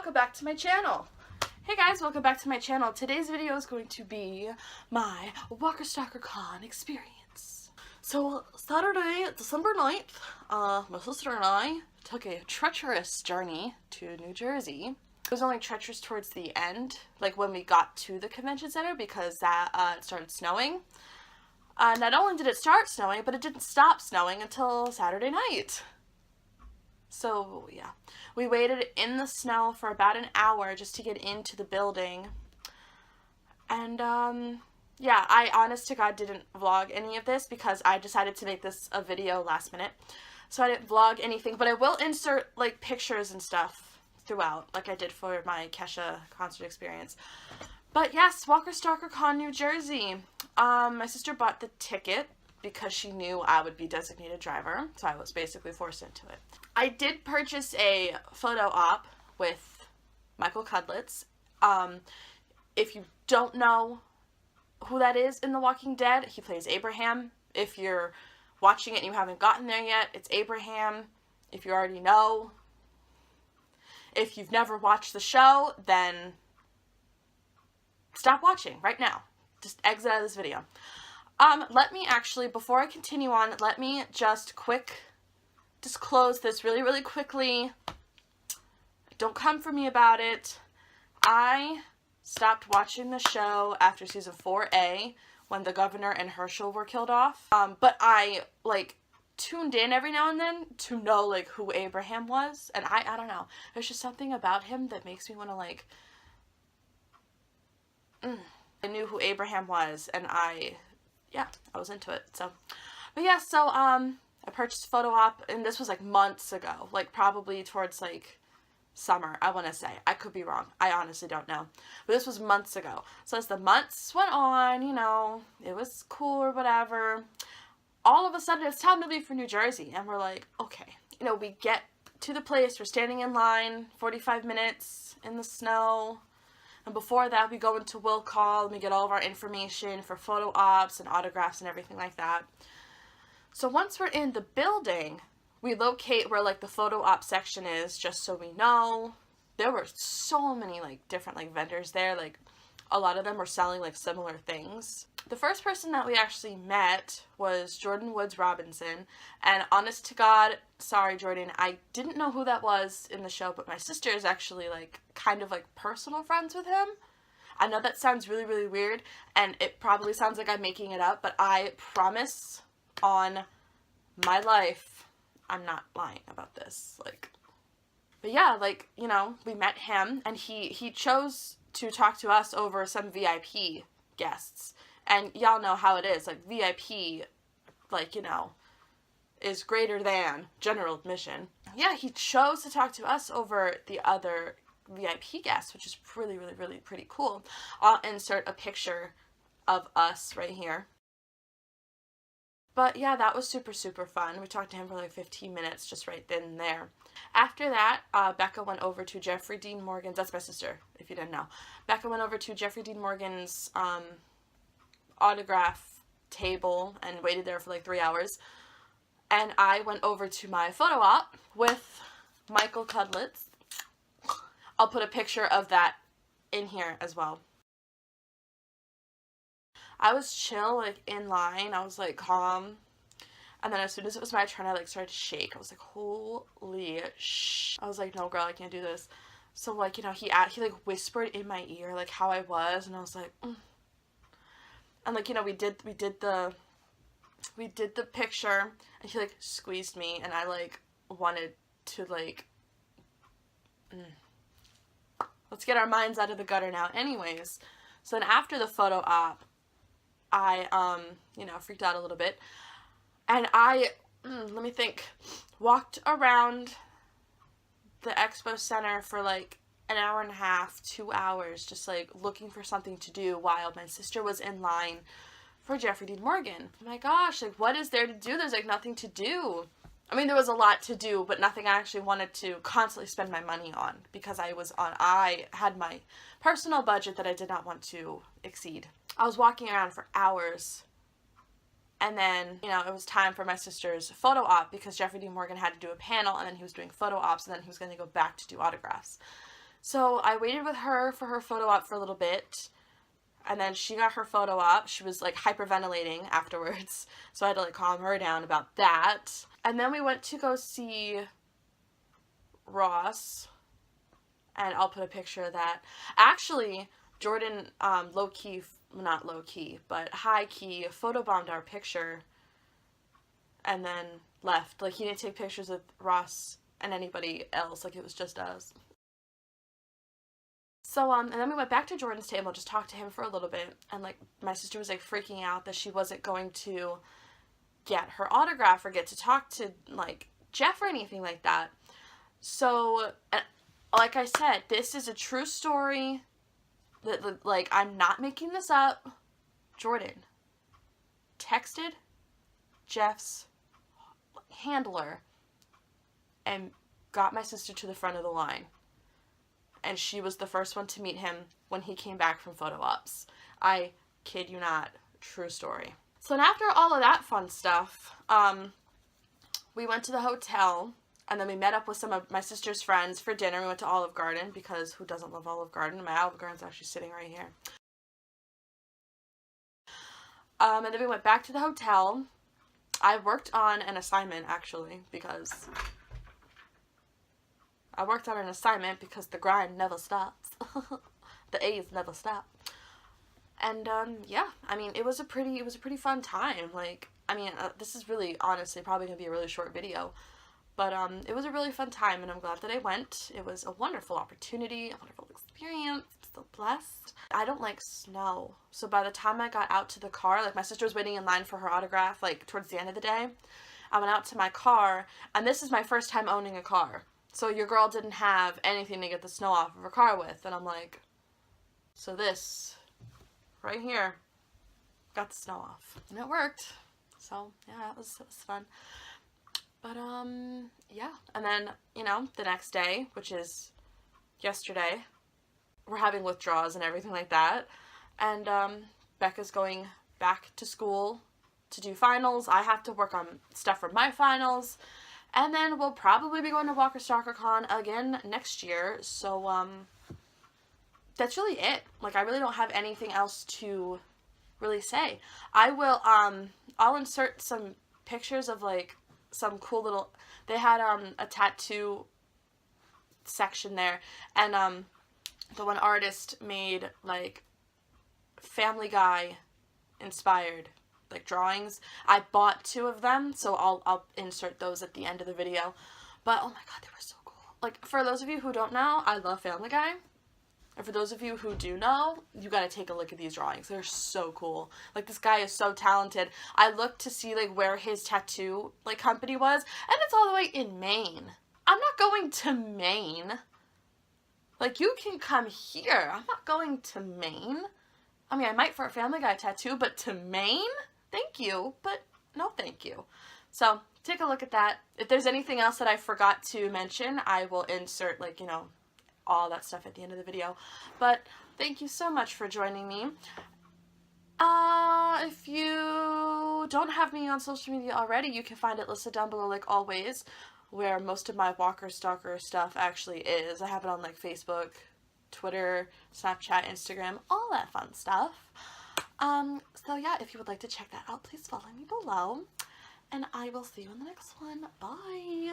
welcome back to my channel. Hey guys, welcome back to my channel. Today's video is going to be my Stalker Con experience. So Saturday, December 9th, my sister and I took a treacherous journey to New Jersey. It was only treacherous towards the end, like when we got to the convention center, because it started snowing. Not only did it start snowing, but it didn't stop snowing until Saturday night. So yeah, we waited in the snow for about an hour just to get into the building. And yeah, I honest to God didn't vlog any of this because I decided to make this a video last minute. So I didn't vlog anything, but I will insert like pictures and stuff throughout, like I did for my Kesha concert experience. But yes, Stalker Con, New Jersey. My sister bought the ticket because she knew I would be designated driver, so I was basically forced into it. I did purchase a photo op with Michael Cudlitz. If you don't know who that is in The Walking Dead, he plays Abraham. If you're watching it and you haven't gotten there yet, it's Abraham. If you already know, if you've never watched the show, then stop watching right now. Just exit out of this video. Let me actually, before I continue on, let me just disclose this really quickly. Don't come for me about it. I stopped watching the show after season 4A when the governor and Herschel were killed off. But I, like, tuned in every now and then to know, like, who Abraham was. And I don't know. There's just something about him that makes me want to, like... I knew who Abraham was, and I was into it. So, but yeah, so, I purchased a photo op, and this was, like, months ago. Like, probably towards, like, summer, I want to say. I could be wrong. I honestly don't know. But this was months ago. So as the months went on, you know, it was cool or whatever. All of a sudden, it's time to leave for New Jersey. And we're like, okay. You know, we get to the place. We're standing in line, 45 minutes in the snow. And before that, we go into will call and we get all of our information for photo ops and autographs and everything like that. So once we're in the building, we locate where, like, the photo op section is, just so we know. There were so many, like, different, like, vendors there. Like, a lot of them were selling, like, similar things. The first person that we actually met was Jordan Woods Robinson. And honest to God, sorry, Jordan, I didn't know who that was in the show, but my sister is actually, like, kind of, like, personal friends with him. I know that sounds really weird, and it probably sounds like I'm making it up, but I promise on my life, I'm not lying about this. Like, but yeah, like, you know, we met him, and he chose to talk to us over some VIP guests. And y'all know how it is, like, VIP, like, you know, is greater than general admission. Yeah, he chose to talk to us over the other VIP guests, which is really pretty cool. I'll insert a picture of us right here. But yeah, that was super fun. We talked to him for like 15 minutes just right then and there. After that, Becca went over to Jeffrey Dean Morgan's, that's my sister, if you didn't know. Becca went over to Jeffrey Dean Morgan's autograph table and waited there for like 3 hours. And I went over to my photo op with Michael Cudlitz. I'll put a picture of that in here as well. I was chill, like, in line. I was, like, calm. And then as soon as it was my turn, I, like, started to shake. I was like, holy sh... I was like, no, girl, I can't do this. So, like, you know, he like, whispered in my ear, like, how I was. And I was like, And, like, you know, we did the picture. And he, like, squeezed me. And I, like, wanted to, like... Let's get our minds out of the gutter now. Anyways, so then after the photo op, I, you know, freaked out a little bit, and I, let me think, walked around the expo center for, like, an hour and a half, 2 hours, just, like, looking for something to do while my sister was in line for Jeffrey Dean Morgan. Oh my gosh, like, what is there to do? There's, like, nothing to do. I mean, there was a lot to do, but nothing I actually wanted to constantly spend my money on, because I had my personal budget that I did not want to exceed. I was walking around for hours, and then, you know, it was time for my sister's photo op, because Jeffrey Dean Morgan had to do a panel, and then he was doing photo ops, and then he was going to go back to do autographs. So I waited with her for her photo op for a little bit, and then she got her photo op. She was like hyperventilating afterwards, so I had to like calm her down about that. And then we went to go see Ross, and I'll put a picture of that. Actually, Jordan low-key, not low-key, but high-key photobombed our picture and then left. Like, he didn't take pictures with Ross and anybody else. Like, it was just us. So, and then we went back to Jordan's table, just talked to him for a little bit, and, like, my sister was, like, freaking out that she wasn't going to get her autograph or get to talk to, like, Jeff or anything like that. So, like I said, this is a true story. Like, I'm not making this up. Jordan texted Jeff's handler and got my sister to the front of the line. And she was the first one to meet him when he came back from photo ops. I kid you not. True story. So after all of that fun stuff, we went to the hotel, and then we met up with some of my sister's friends for dinner. We went to Olive Garden, because who doesn't love Olive Garden? My Olive Garden's actually sitting right here. And then we went back to the hotel. I worked on an assignment, actually, because the grind never stops. The A's never stop. And, yeah, I mean, it was a pretty fun time. Like, I mean, this is really, honestly, probably gonna be a really short video. But, it was a really fun time, and I'm glad that I went. It was a wonderful opportunity, a wonderful experience. I'm so blessed. I don't like snow. So by the time I got out to the car, like, my sister was waiting in line for her autograph, like, towards the end of the day. I went out to my car, and this is my first time owning a car. So your girl didn't have anything to get the snow off of her car with. And I'm like, so this, right here, got the snow off. And it worked. So, yeah, it was fun. But, yeah. And then, you know, the next day, which is yesterday, we're having withdrawals and everything like that. And, Becca's going back to school to do finals. I have to work on stuff for my finals. And then we'll probably be going to Stalker Con again next year. So, that's really it. Like, I really don't have anything else to really say. I will, I'll insert some pictures of, like, some cool little, they had, a tattoo section there, and, the one artist made, like, Family Guy inspired, like, drawings. I bought 2 of them, so I'll insert those at the end of the video. But, oh my god, they were so cool. Like, for those of you who don't know, I love Family Guy. And for those of you who do know, you gotta take a look at these drawings. They're so cool. Like, this guy is so talented. I looked to see, like, where his tattoo, like, company was, and it's all the way in Maine. I'm not going to Maine. Like, you can come here. I'm not going to Maine. I mean, I might for a Family Guy tattoo, but to Maine? Thank you, but no thank you. So, take a look at that. If there's anything else that I forgot to mention, I will insert, like, you know, all that stuff at the end of the video. But thank you so much for joining me. If you don't have me on social media already, you can find it listed down below, like always, where most of my Walker Stalker stuff actually is. I have it on, like, Facebook, Twitter, Snapchat, Instagram, all that fun stuff. So yeah, if you would like to check that out, please follow me below, and I will see you in the next one. Bye!